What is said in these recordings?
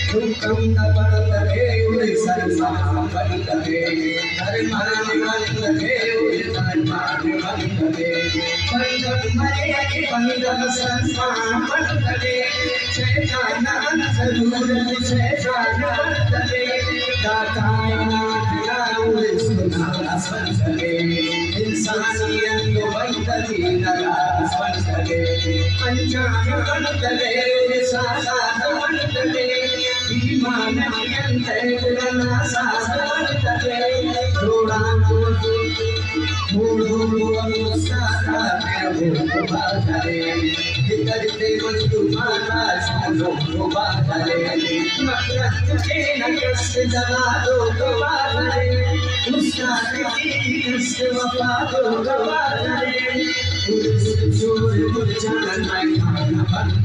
हुक्म न बंदे उड़े सलमान बंदे धर्मान बंदे उड़े सलमान बंदे बंदन मरे के बंदन सलमान बंदे शैतान जरूर शैतान बंदे दाताया उड़े सुना बंदे इंसानियत को बंदे नला बंदे अनजान बंदे सादा बंदे ईमान अंते गुना सादा बंदे थोड़ा थोड़ा सादा मेरे बादले करते वस्तु माता सुनो बादले मकरत के नकश जला दो बादले उसका नकीस वफा दो बादले जोर मुरझान मैं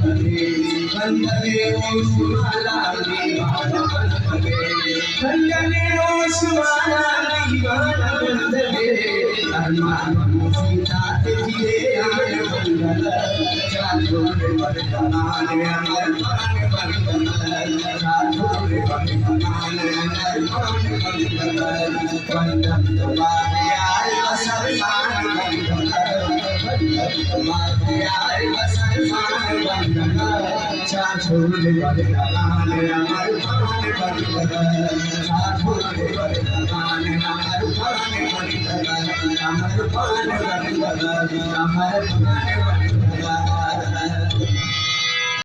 बंदे बंदे ओ सुमाला दीवाना बंदे ओ सुमाला दीवाना बंदे अरमान सीता तेरे आए बंदे चारों बरदान अमर मान बंदे चारों बरदान अमर मान बंदे तुम्हारे यार सलमान बंदे तुम्हारे यार सलमान बंदे चारों बरदान अमर मान बंदे चारों बरदान अमर मान बंदे अमर मान बंदे अमर मान